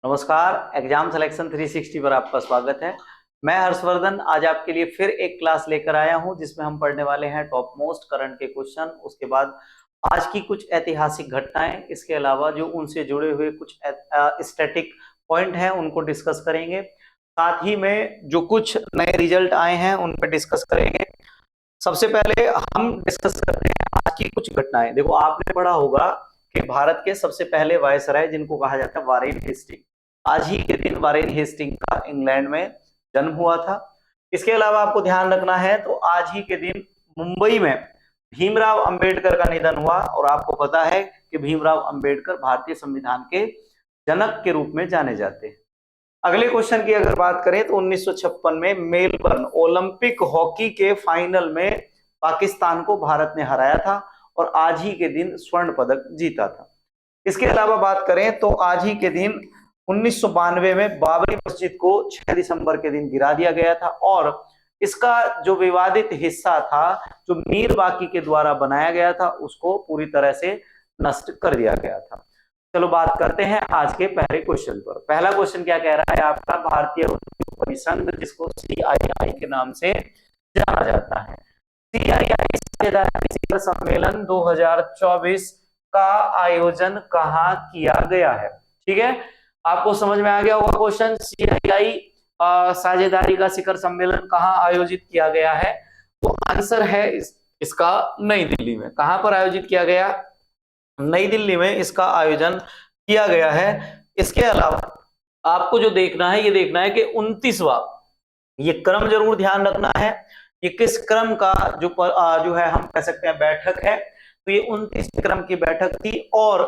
नमस्कार। Exam selection 360 पर आपका स्वागत है। मैं हर्षवर्धन आज आपके लिए फिर एक क्लास लेकर आया हूं जिसमें हम पढ़ने वाले हैं टॉप मोस्ट करंट के क्वेश्चन, उसके बाद आज की कुछ ऐतिहासिक घटनाएं, इसके अलावा जो उनसे जुड़े हुए कुछ स्टैटिक पॉइंट हैं उनको डिस्कस करेंगे। साथ ही में जो कुछ नए रिजल्ट आए हैं उन पर डिस्कस करेंगे। सबसे पहले हम डिस्कस करते हैं आज की कुछ घटनाएं। देखो, आपने पढ़ा होगा कि भारत के सबसे पहले वायसराय जिनको कहा जाता है वारेन हेस्टिंग, आज ही के दिन वारेन हेस्टिंग का इंग्लैंड में जन्म हुआ था। इसके अलावा आपको ध्यान रखना है तो आज ही के दिन मुंबई में भीमराव अंबेडकर का निधन हुआ, और आपको पता है कि भीमराव अंबेडकर भारतीय संविधान के जनक के रूप में जाने जाते हैं। अगले क्वेश्चन की अगर बात करें तो 1956 में मेलबर्न ओलंपिक हॉकी के फाइनल में पाकिस्तान को भारत ने हराया था और आज ही के दिन स्वर्ण पदक जीता था। इसके अलावा बात करें तो आज ही के दिन 1992 में बाबरी मस्जिद को 6 दिसंबर के दिन गिरा दिया गया था, और इसका जो विवादित हिस्सा था जो मीर बाकी के द्वारा बनाया गया था उसको पूरी तरह से नष्ट कर दिया गया था। चलो बात करते हैं आज के पहले क्वेश्चन पर। पहला क्वेश्चन क्या कह रहा है आपका, भारतीय उद्योग परिसंघ जिसको सीआईआई के नाम से जाना जाता है, सीआईआई शिखर सम्मेलन 2024 का आयोजन कहाँ किया गया है? ठीक है, आपको समझ में आ गया होगा क्वेश्चन। सीआईआई साझेदारी का शिखर सम्मेलन कहाँ आयोजित किया गया है? तो आंसर है इसका नई दिल्ली में। कहां पर आयोजित किया गया? नई दिल्ली में इसका आयोजन किया गया है। इसके अलावा आपको जो देखना है, ये देखना है कि 29वां, ये क्रम जरूर ध्यान रखना है, ये किस क्रम का जो है हम कह सकते हैं बैठक है। तो ये 29 क्रम की बैठक थी और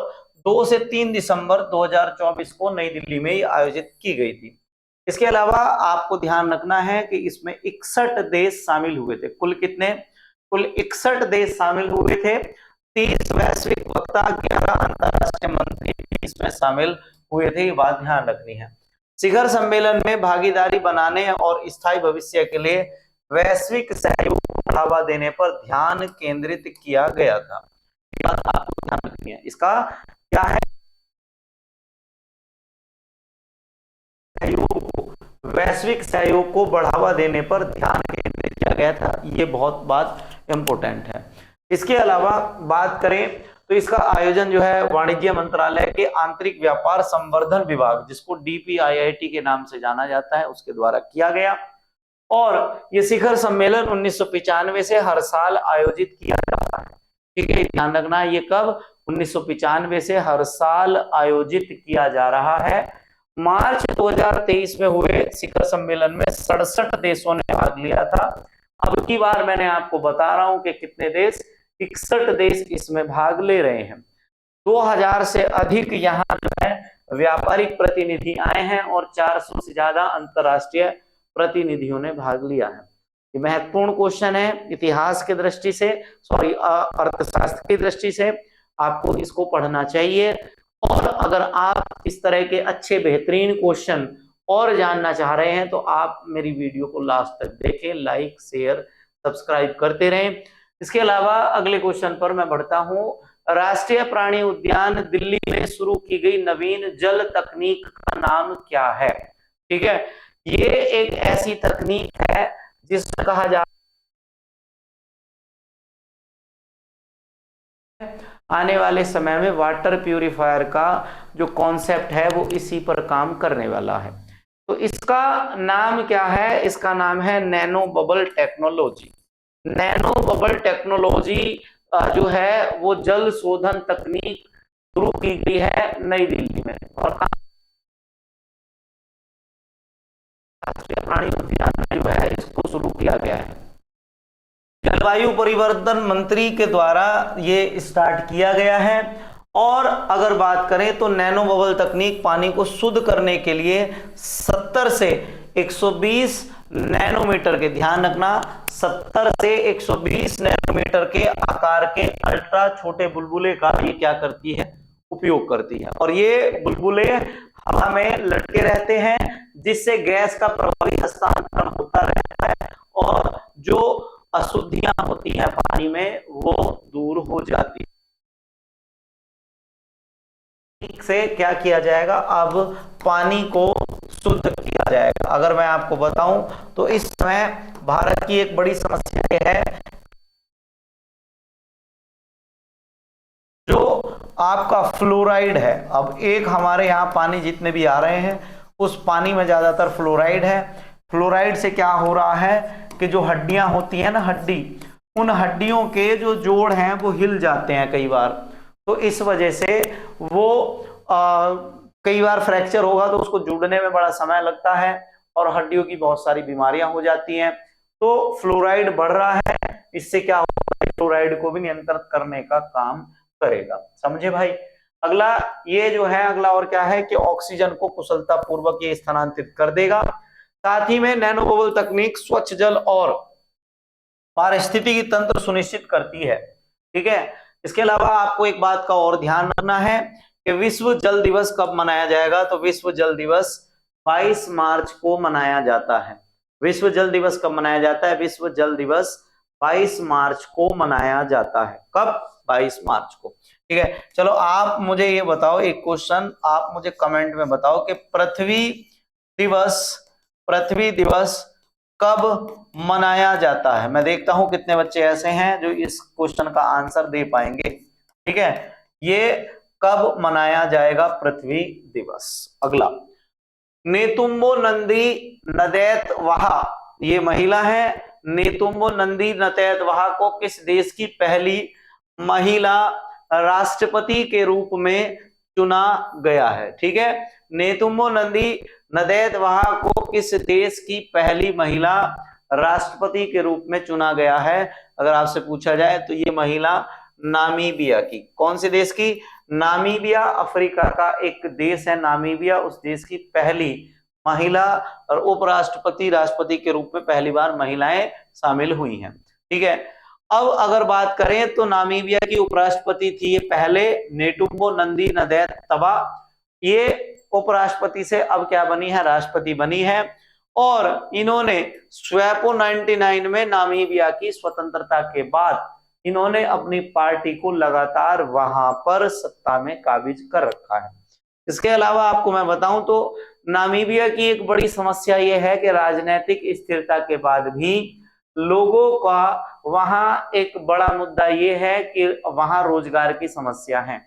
2 से 3 दिसंबर 2024 को नई दिल्ली में आयोजित की गई थी। इसके अलावा आपको ध्यान रखना है कि इसमें 61 देश शामिल हुए थे। कुल कितने? कुल 61 देश शामिल हुए थे। 30 वैश्विक वक्ता, 11 अंतरराष्ट्रीय मंत्री इसमें शामिल हुए थे, ये बात ध्यान रखनी है। शिखर सम्मेलन में भागीदारी बनाने और स्थायी भविष्य के लिए वैश्विक सहयोग को बढ़ावा देने पर ध्यान केंद्रित किया गया था। ये बात आपको ध्यान रखनी है। इसका क्या है? सहयोग को, वैश्विक सहयोग को बढ़ावा देने पर ध्यान केंद्रित किया गया था, ये बहुत बात इंपॉर्टेंट है। इसके अलावा बात करें तो इसका आयोजन जो है वाणिज्य मंत्रालय के आंतरिक व्यापार संवर्धन विभाग, जिसको डीपीआईआईटी के नाम से जाना जाता है, उसके द्वारा किया गया। और ये शिखर सम्मेलन 1995 से हर साल आयोजित किया जाता है। ठीक है, ध्यान रखना है, ये कब? 1995 से हर साल आयोजित किया जा रहा है। मार्च 2023 में हुए शिखर सम्मेलन में 67 देशों ने भाग लिया था। अब की बार मैंने आपको बता रहा हूं कि कितने देश? 61 देश इसमें भाग ले रहे हैं। 2000 से अधिक यहाँ जो है व्यापारिक प्रतिनिधि आए हैं और 400 से ज्यादा अंतरराष्ट्रीय प्रतिनिधियों ने भाग लिया है। ये महत्वपूर्ण क्वेश्चन है इतिहास की दृष्टि से, सॉरी अर्थशास्त्र की दृष्टि से आपको इसको पढ़ना चाहिए। और अगर आप इस तरह के अच्छे बेहतरीन क्वेश्चन और जानना चाह रहे हैं तो आप मेरी वीडियो को लास्ट तक देखें, लाइक शेयर सब्सक्राइब करते रहें। इसके अलावा अगले क्वेश्चन पर मैं बढ़ता हूं। राष्ट्रीय प्राणी उद्यान दिल्ली में शुरू की गई नवीन जल तकनीक का नाम क्या है? ठीक है, ये एक ऐसी तकनीक है जिसमें कहा जा आने वाले समय में वाटर प्यूरिफायर का जो कॉन्सेप्ट है वो इसी पर काम करने वाला है। तो इसका नाम क्या है? इसका नाम है nano bubble technology. Nano bubble technology जो है वो जल शोधन तकनीक शुरू की गई है नई दिल्ली में, और राष्ट्रीय प्राणी उद्यान में जो है इसको शुरू किया गया है। जलवायु परिवर्तन मंत्री के द्वारा ये स्टार्ट किया गया है। और अगर बात करें तो नैनो बबल तकनीक पानी को शुद्ध करने के लिए 70 से 120 नैनोमीटर के, ध्यान रखना, 70 से 120 नैनोमीटर के आकार के अल्ट्रा छोटे बुलबुले का ये क्या करती है? उपयोग करती है। और ये बुलबुले हवा में लटके रहते हैं जिससे गैस का प्रभावी हस्तांतरण होता रहता है और जो अशुद्धियां होती हैं पानी में वो दूर हो जाती तकनीक से क्या किया जाएगा, अब पानी को शुद्ध किया जाएगा। अगर मैं आपको बताऊं तो इस समय भारत की एक बड़ी समस्या यह है, जो आपका फ्लोराइड है। अब एक हमारे यहाँ पानी जितने भी आ रहे हैं उस पानी में ज्यादातर फ्लोराइड है। फ्लोराइड से क्या हो रहा है कि जो हड्डियां होती है ना, हड्डी, उन हड्डियों के जो जोड़ हैं वो हिल जाते हैं कई बार। तो इस वजह से वो कई बार फ्रैक्चर होगा तो उसको जुड़ने में बड़ा समय लगता है और हड्डियों की बहुत सारी बीमारियां हो जाती हैं। तो फ्लोराइड बढ़ रहा है, इससे क्या होगा, फ्लोराइड को भी नियंत्रित करने का काम करेगा। समझे भाई। अगला ये जो है, अगला और क्या है कि ऑक्सीजन को कुशलता पूर्वक ये स्थानांतरित कर देगा। साथ ही में नैनो बबल तकनीक स्वच्छ जल और पारिस्थितिकी तंत्र सुनिश्चित करती है। ठीक है। इसके अलावा आपको एक बात का और ध्यान रखना है कि विश्व जल दिवस कब मनाया जाएगा, तो विश्व जल दिवस 22 मार्च को मनाया जाता है। विश्व जल दिवस कब मनाया जाता है, विश्व जल दिवस 22 मार्च को मनाया जाता है। कब, 22 मार्च को। ठीक है। चलो आप मुझे ये बताओ, एक क्वेश्चन आप मुझे कमेंट में बताओ कि पृथ्वी दिवस कब मनाया जाता है। मैं देखता हूं कितने बच्चे ऐसे हैं जो इस क्वेश्चन का आंसर दे पाएंगे। ठीक है। ये कब मनाया जाएगा पृथ्वी दिवस। अगला, नेतुम्बो नंदी नदैत वहा, ये महिला है। नेतुम्बो नंदी नदैत वहा को किस देश की पहली महिला राष्ट्रपति के रूप में चुना गया है। ठीक है। नेतुम्बो नंदी नदैत वहा को किस देश की पहली महिला राष्ट्रपति के रूप में चुना गया है। अगर आपसे पूछा जाए तो ये महिला नामीबिया की, कौन से देश की, नामीबिया, अफ्रीका का एक देश है नामीबिया, उस देश की पहली महिला और उपराष्ट्रपति राष्ट्रपति के रूप में पहली बार महिलाएं शामिल हुई हैं। ठीक है। अब अगर बात करें तो नामीबिया की उपराष्ट्रपति थी ये पहले नेटुम्बो नंदी नदैत तवा, ये उपराष्ट्रपति से अब क्या बनी है, राष्ट्रपति बनी है। और इन्होंने स्वेपो 99 में नामीबिया की स्वतंत्रता के बाद इन्होंने अपनी पार्टी को लगातार वहां पर सत्ता में काबिज कर रखा है। इसके अलावा आपको मैं बताऊं तो नामीबिया की एक बड़ी समस्या यह है कि राजनीतिक स्थिरता के बाद भी लोगों का वहां एक बड़ा मुद्दा यह है कि वहां रोजगार की समस्या है।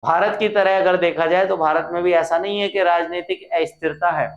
भारत की तरह अगर देखा जाए तो भारत में भी ऐसा नहीं है कि राजनीतिक अस्थिरता है,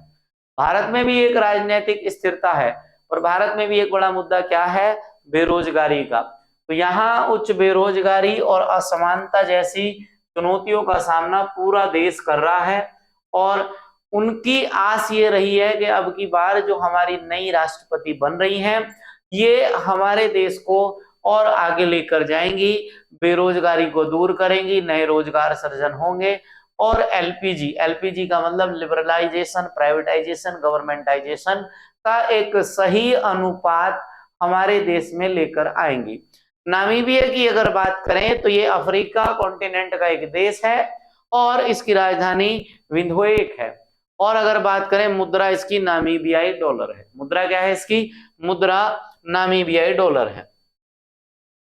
भारत में भी एक राजनीतिक स्थिरता है। और भारत में भी एक बड़ा मुद्दा क्या है, बेरोजगारी का। तो यहाँ उच्च बेरोजगारी और असमानता जैसी चुनौतियों का सामना पूरा देश कर रहा है। और उनकी आस ये रही है कि अब की बार जो हमारी नई राष्ट्रपति बन रही हैं ये हमारे देश को और आगे लेकर जाएंगी, बेरोजगारी को दूर करेंगी, नए रोजगार सृजन होंगे और एलपीजी का मतलब लिबरलाइजेशन, प्राइवेटाइजेशन, गवर्नमेंटाइजेशन का एक सही अनुपात हमारे देश में लेकर आएंगी। नामीबिया की अगर बात करें तो ये अफ्रीका कॉन्टिनेंट का एक देश है और इसकी राजधानी विंडहोएक है। और अगर बात करें मुद्रा इसकी नामीबियाई डॉलर है। मुद्रा क्या है इसकी, मुद्रा नामीबियाई डॉलर है।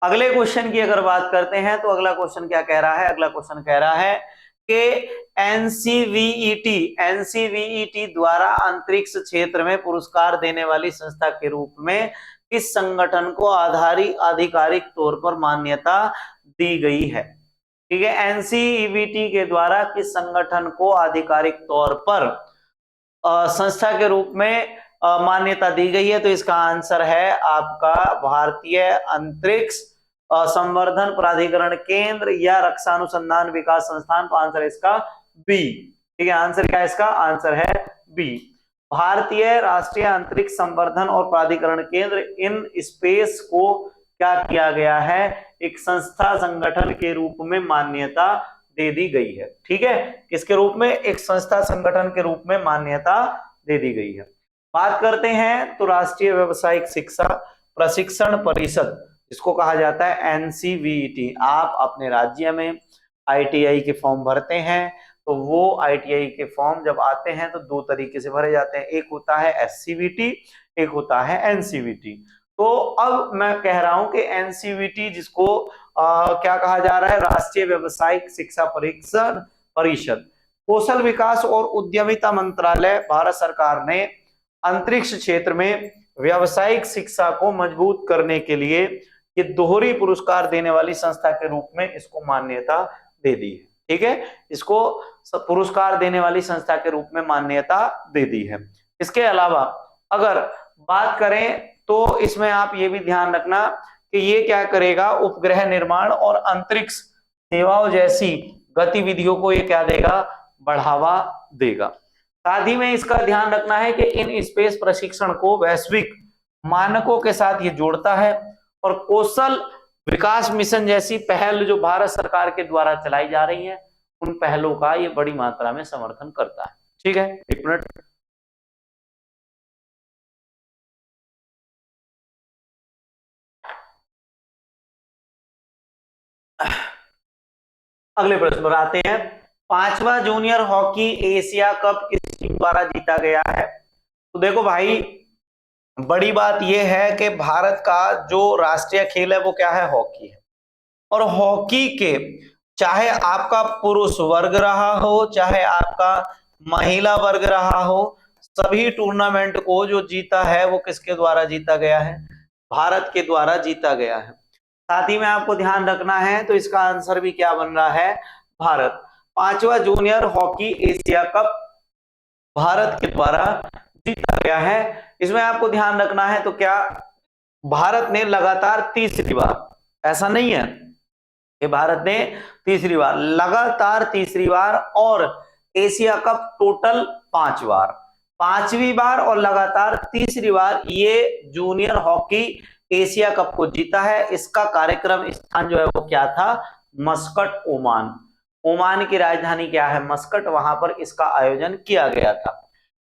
अगले क्वेश्चन की अगर बात करते हैं तो अगला क्वेश्चन क्या कह रहा है, अगला क्वेश्चन कह रहा है कि एनसीवीईटी द्वारा अंतरिक्ष क्षेत्र में पुरस्कार देने वाली संस्था के रूप में किस संगठन को आधिकारिक तौर पर मान्यता दी गई है। ठीक है। एनसीईवीटी के द्वारा किस संगठन को आधिकारिक तौर पर संस्था के रूप में मान्यता दी गई है, तो इसका आंसर है आपका भारतीय अंतरिक्ष संवर्धन प्राधिकरण केंद्र या रक्षा अनुसंधान विकास संस्थान। तो आंसर इसका बी। ठीक है। आंसर क्या है इसका, आंसर है बी, भारतीय राष्ट्रीय अंतरिक्ष संवर्धन और प्राधिकरण केंद्र। इन स्पेस को क्या किया गया है, एक संस्था संगठन के रूप में मान्यता दे दी गई है। ठीक है। किसके रूप में, एक संस्था संगठन के रूप में मान्यता दे दी गई है। बात करते हैं तो राष्ट्रीय व्यावसायिक शिक्षा प्रशिक्षण परिषद, इसको कहा जाता है एनसीवीईटी। आप अपने राज्य में आईटीआई के फॉर्म भरते हैं तो वो आईटीआई के फॉर्म जब आते हैं तो दो तरीके से भरे जाते हैं, एक होता है एससीवीटी, एक होता है एनसीवीटी। तो अब मैं कह रहा हूं कि एनसीवीटी जिसको क्या कहा जा रहा है, राष्ट्रीय व्यावसायिक शिक्षा परिषद। कौशल विकास और उद्यमिता मंत्रालय भारत सरकार ने अंतरिक्ष क्षेत्र में व्यावसायिक शिक्षा को मजबूत करने के लिए ये दोहरी पुरस्कार देने वाली संस्था के रूप में इसको मान्यता दे दी है। ठीक है, इसको पुरस्कार देने वाली संस्था के रूप में मान्यता दे दी है। इसके अलावा अगर बात करें तो इसमें आप ये भी ध्यान रखना कि ये क्या करेगा, उपग्रह निर्माण और अंतरिक्ष सेवाओं जैसी गतिविधियों को ये क्या देगा, बढ़ावा देगा। साथ ही में इसका ध्यान रखना है कि इन स्पेस प्रशिक्षण को वैश्विक मानकों के साथ ये जोड़ता है और कौशल विकास मिशन जैसी पहल जो भारत सरकार के द्वारा चलाई जा रही है उन पहलों का ये बड़ी मात्रा में समर्थन करता है। ठीक है, एक मिनट। अगले प्रश्न पर आते हैं। 5वां जूनियर हॉकी एशिया कप किस टीम द्वारा जीता गया है? तो देखो भाई, बड़ी बात यह है कि भारत का जो राष्ट्रीय खेल है वो क्या है, हॉकी है। और हॉकी के चाहे आपका पुरुष वर्ग रहा हो चाहे आपका महिला वर्ग रहा हो, सभी टूर्नामेंट को जो जीता है वो किसके द्वारा जीता गया है, भारत के द्वारा जीता गया है। साथ ही में आपको ध्यान रखना है, तो इसका आंसर भी क्या बन रहा है, भारत। 5वां junior hockey Asia cup Bharat के द्वारा जीता गया है। इसमें आपको ध्यान रखना है तो क्या भारत ने लगातार तीसरी बार, ऐसा नहीं है कि भारत ने तीसरी बार, लगातार तीसरी बार, और एशिया कप टोटल 5 बार, 5वीं बार और लगातार तीसरी बार ये जूनियर हॉकी एशिया कप को जीता है। इसका कार्यक्रम स्थान जो है वो क्या था, मस्कट, ओमान। ओमान की राजधानी क्या है, मस्कट, वहां पर इसका आयोजन किया गया था।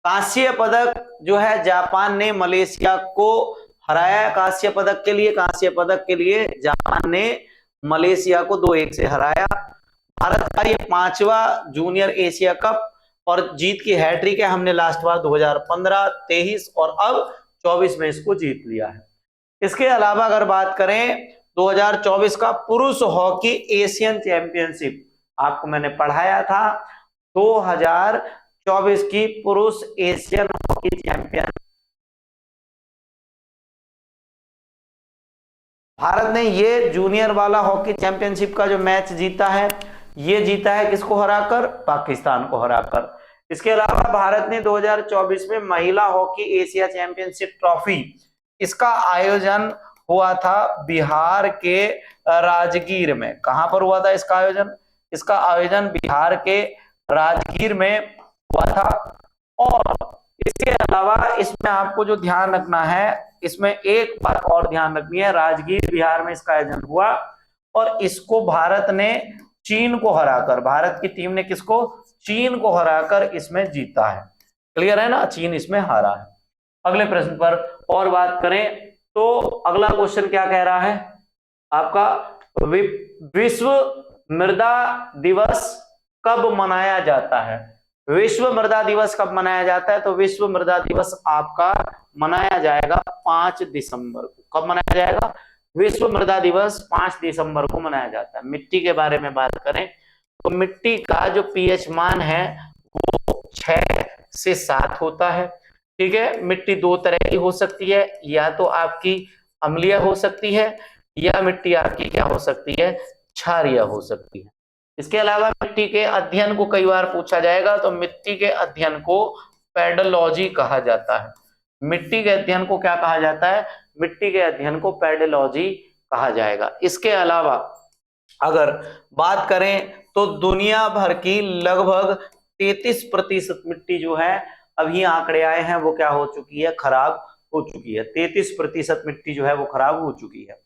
कांस्य पदक जो है जापान ने मलेशिया को हराया। कांस्य पदक के लिए जापान ने मलेशिया को 2-1 से हराया। भारत का ये 5वां जूनियर एशिया कप और जीत की हैट्रिक है। हमने लास्ट बार 2015, 23 और अब 24 में इसको जीत लिया है। इसके अलावा अगर बात करें 2024 का पुरुष हॉकी एशियन चैंपियनशिप, आपको मैंने पढ़ाया था 2024 की पुरुष एशियन हॉकी चैंपियन, भारत ने ये जूनियर वाला हॉकी चैंपियनशिप का जो मैच जीता है, ये जीता है किसको हराकर, पाकिस्तान को हराकर। इसके अलावा भारत ने 2024 में महिला हॉकी एशिया चैंपियनशिप ट्रॉफी, इसका आयोजन हुआ था बिहार के राजगीर में। कहां पर हुआ था इसका आयोजन, इसका आयोजन बिहार के राजगीर में हुआ था। और इसके अलावा इसमें आपको जो ध्यान रखना है, इसमें एक बात और ध्यान रखनी है, राजगीर बिहार में इसका आयोजन हुआ और इसको भारत ने चीन को हराकर, भारत की टीम ने किसको, चीन को हराकर इसमें जीता है। क्लियर है ना, चीन इसमें हारा है। अगले प्रश्न पर और बात करें तो अगला क्वेश्चन क्या कह रहा है आपका, विश्व मृदा दिवस कब मनाया जाता है? विश्व मृदा दिवस कब मनाया जाता है? तो विश्व मृदा दिवस आपका मनाया जाएगा 5 दिसंबर को। कब मनाया जाएगा? विश्व मृदा दिवस 5 दिसंबर को मनाया जाता है। मिट्टी के बारे में बात करें तो मिट्टी का जो पीएच मान है वो 6 से 7 होता है। ठीक है, मिट्टी 2 तरह की हो सकती है, या तो आपकी अम्लीय हो सकती है या मिट्टी आपकी क्या हो सकती है, क्षारीय हो सकती है। इसके अलावा मिट्टी के अध्ययन को कई बार पूछा जाएगा, तो मिट्टी के अध्ययन को पेडोलॉजी कहा जाता है। मिट्टी के अध्ययन को क्या कहा जाता है, मिट्टी के अध्ययन को पेडोलॉजी कहा जाएगा। इसके अलावा अगर बात करें तो दुनिया भर की लगभग 33% मिट्टी जो है, अभी आंकड़े आए हैं, वो क्या हो चुकी है, खराब हो चुकी है। 33% मिट्टी जो है वो खराब हो चुकी है।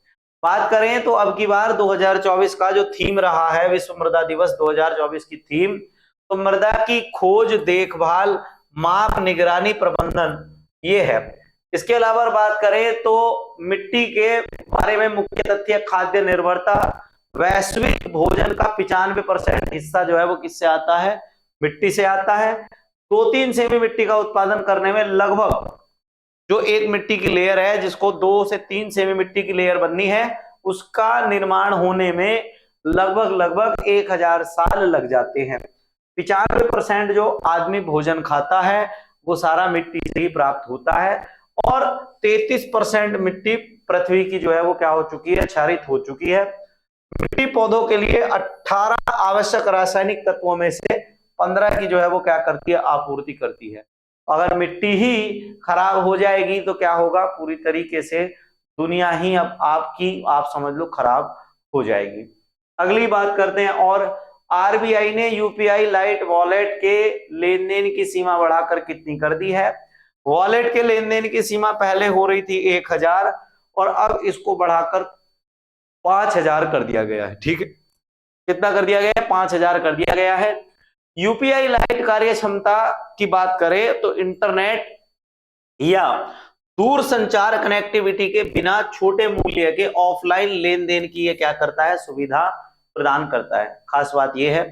बात करें तो अब की बार 2024 का जो थीम रहा है, विश्व मृदा दिवस 2024 की थीम, तो मृदा की खोज, देखभाल, माप, निगरानी, प्रबंधन, ये है। इसके अलावा बात करें तो मिट्टी के बारे में मुख्य तथ्य, खाद्य निर्भरता, वैश्विक भोजन का 95% हिस्सा जो है वो किससे आता है, मिट्टी से आता है। 2-3 सेमी मिट्टी का उत्पादन करने में लगभग जो एक मिट्टी की लेयर है, जिसको 2 से 3 सेमी मिट्टी की लेयर बननी है, उसका निर्माण होने में लगभग 1000 साल लग जाते हैं। 95% जो आदमी भोजन खाता है वो सारा मिट्टी से ही प्राप्त होता है, और 33% मिट्टी पृथ्वी की जो है वो क्या हो चुकी है, क्षारित हो चुकी है। मिट्टी पौधों के लिए 18 आवश्यक रासायनिक तत्वों में से 15 की जो है वो क्या करती है, आपूर्ति करती है। अगर मिट्टी ही खराब हो जाएगी तो क्या होगा, पूरी तरीके से दुनिया ही अब आपकी, आप समझ लो, खराब हो जाएगी। अगली बात करते हैं, और आरबीआई ने यूपीआई लाइट वॉलेट के लेन देन की सीमा बढ़ाकर कितनी कर दी है? वॉलेट के लेन देन की सीमा पहले हो रही थी 1000 और अब इसको बढ़ाकर 5000 कर दिया गया है। ठीक है, कितना कर दिया गया है? 5000 कर दिया गया है। यूपीआई लाइट कार्य क्षमता की बात करें तो इंटरनेट या दूर संचार कनेक्टिविटी के बिना छोटे मूल्य के ऑफलाइन लेन देन की ये क्या करता है, सुविधा प्रदान करता है। खास बात ये है,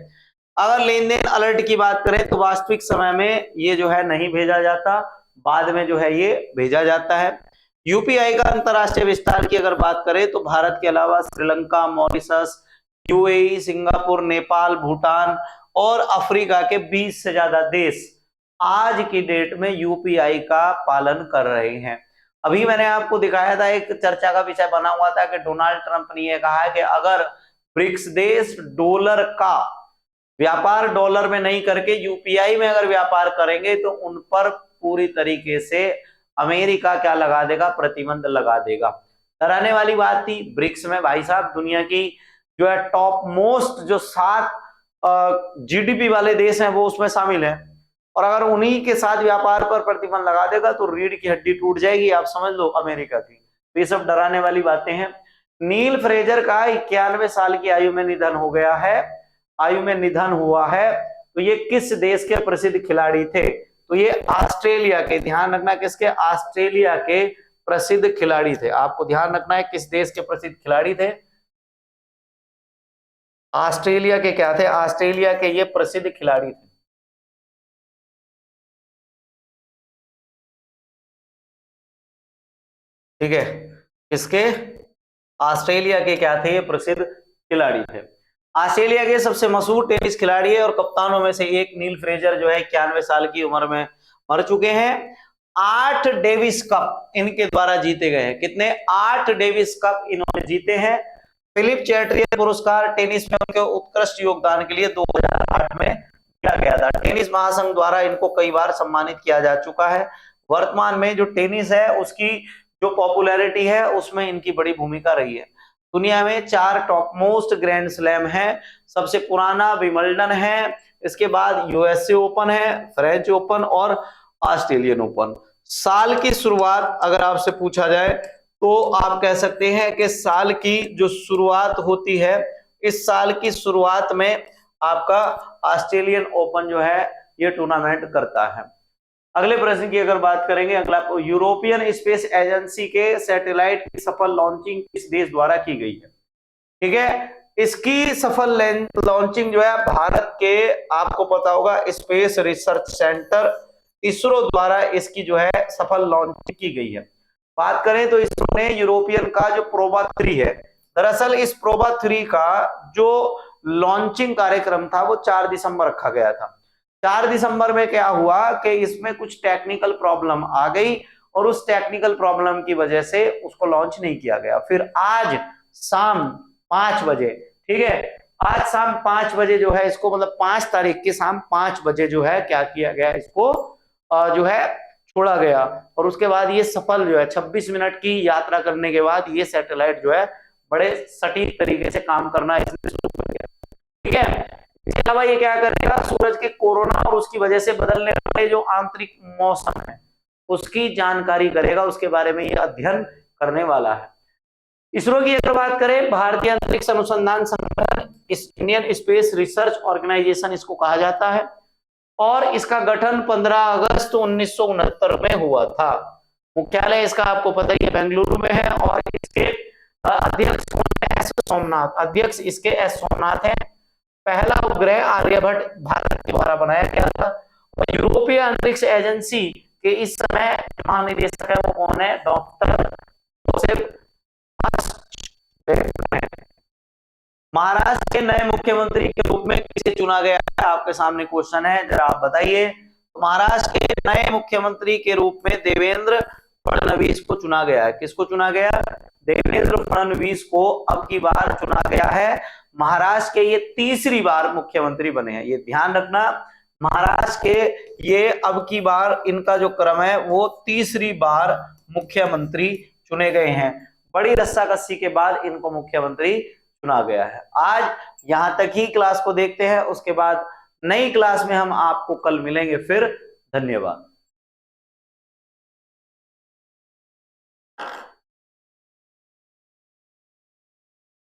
अगर लेन देन अलर्ट की बात करें तो वास्तविक समय में ये जो है नहीं भेजा जाता, बाद में जो है ये भेजा जाता है। यूपीआई का अंतरराष्ट्रीय विस्तार की अगर बात करें तो भारत के अलावा Sri Lanka, Mauritius, UAE, Singapore, Nepal, Bhutan और अफ्रीका के 20 से ज्यादा देश आज की डेट में यूपीआई का पालन कर रहे हैं। अभी मैंने आपको दिखाया था, एक चर्चा का विषय बना हुआ था कि डोनाल्ड ट्रंप ने यह कहा है कि अगर ब्रिक्स देश डॉलर का व्यापार डॉलर में नहीं करके यूपीआई में अगर व्यापार करेंगे तो उन पर पूरी तरीके से अमेरिका क्या लगा देगा, प्रतिबंध लगा देगा। डराने वाली बात थी। ब्रिक्स में भाई साहब दुनिया की जो है टॉप मोस्ट जो 7 जीडीपी वाले देश हैं वो उसमें शामिल हैं, और अगर उन्हीं के साथ व्यापार पर प्रतिबंध लगा देगा तो रीढ़ की हड्डी टूट जाएगी, आप समझ लो, अमेरिका की। तो ये सब डराने वाली बातें हैं। नील फ्रेजर का 91 साल की आयु में निधन हो गया है, आयु में निधन हुआ है। तो ये किस देश के प्रसिद्ध खिलाड़ी थे? तो ये ऑस्ट्रेलिया के, ध्यान रखना किसके, ऑस्ट्रेलिया के प्रसिद्ध खिलाड़ी थे। आपको ध्यान रखना है किस देश के प्रसिद्ध खिलाड़ी थे, ऑस्ट्रेलिया के क्या थे, ऑस्ट्रेलिया के ये प्रसिद्ध खिलाड़ी थे। ठीक है, किसके, ऑस्ट्रेलिया के क्या थे, ये प्रसिद्ध खिलाड़ी थे। ऑस्ट्रेलिया के सबसे मशहूर टेनिस खिलाड़ी है और कप्तानों में से एक नील फ्रेजर जो है 91 साल की उम्र में मर चुके हैं। 8 डेविस कप इनके द्वारा जीते गए हैं। कितने? 8 डेविस कप इन्होंने जीते हैं। फिलिप चैट्रियर पुरस्कार टेनिस में उनके उत्कृष्ट योगदान के लिए 2008 में दिया गया था। टेनिस महासंघ द्वारा इनको कई बार सम्मानित किया जा चुका है। वर्तमान में जो टेनिस है उसकी जो पॉपुलैरिटी है उसमें इनकी बड़ी भूमिका रही है। दुनिया में 4 टॉप मोस्ट ग्रैंड स्लैम है। सबसे पुराना विंबलडन है, इसके बाद यूएसए ओपन है, फ्रेंच ओपन और ऑस्ट्रेलियन ओपन। साल की शुरुआत अगर आपसे पूछा जाए तो आप कह सकते हैं कि साल की जो शुरुआत होती है, इस साल की शुरुआत में आपका ऑस्ट्रेलियन ओपन जो है ये टूर्नामेंट करता है। अगले प्रश्न की अगर बात करेंगे, अगला, यूरोपियन स्पेस एजेंसी के सैटेलाइट की सफल लॉन्चिंग किस देश द्वारा की गई है? ठीक है, इसकी सफल लॉन्चिंग जो है भारत के, आपको पता होगा, स्पेस रिसर्च सेंटर इसरो द्वारा इसकी जो है सफल लॉन्चिंग की गई है। बात करें तो इसरो ने यूरोपियन का जो प्रोबा 3 है, दरअसल इस प्रोबा 3 का जो लॉन्चिंग कार्यक्रम था वो 4 दिसंबर रखा गया था। 4 दिसंबर में क्या हुआ कि इसमें कुछ टेक्निकल प्रॉब्लम आ गई और उस टेक्निकल प्रॉब्लम की वजह से उसको लॉन्च नहीं किया गया। फिर आज शाम 5 बजे, ठीक है, आज शाम 5 बजे जो है इसको, मतलब 5 तारीख की शाम 5 बजे जो है क्या किया गया, इसको जो है छोड़ा गया। और उसके बाद ये सफल जो है 26 मिनट की यात्रा करने के बाद ये सैटेलाइट जो है बड़े सटीक तरीके से काम करना इसमें शुरू कर गया। ठीक है, इसके अलावा ये क्या करेगा, सूरज के कोरोना और उसकी वजह से बदलने वाले जो आंतरिक मौसम है उसकी जानकारी करेगा, उसके बारे में ये अध्ययन करने वाला है। इसरो की अगर बात करें, भारतीय अंतरिक्ष अनुसंधान संगठन, इंडियन स्पेस रिसर्च ऑर्गेनाइजेशन इसको कहा जाता है, और इसका गठन 15 अगस्त 1969 में हुआ था। मुख्यालय इसका आपको पता ही है, बेंगलुरु में है, और इसके अध्यक्ष एस सोमनाथ, अध्यक्ष इसके एस सोमनाथ है। पहला उपग्रह आर्यभट्ट भारत के द्वारा बनाया गया था। और यूरोपीय अंतरिक्ष एजेंसी के इस समय महानिदेशक है वो कौन है? डॉक्टर जोसेफ महाराष्ट्र के नए मुख्यमंत्री के रूप में किसे चुना गया है? आपके सामने क्वेश्चन है, जरा आप बताइए। तो महाराष्ट्र के नए मुख्यमंत्री के रूप में देवेंद्र फडणवीस को चुना गया है। किसको चुना गया? देवेंद्र फडणवीस को अब की बार चुना गया है। महाराष्ट्र के ये तीसरी बार मुख्यमंत्री बने हैं, ये ध्यान रखना। महाराष्ट्र के ये अब की बार इनका जो क्रम है वो तीसरी बार मुख्यमंत्री चुने गए हैं। बड़ी रस्साकस्सी के बाद इनको मुख्यमंत्री चुना गया है। आज यहां तक ही क्लास को देखते हैं, उसके बाद नई क्लास में हम आपको कल मिलेंगे फिर। धन्यवाद।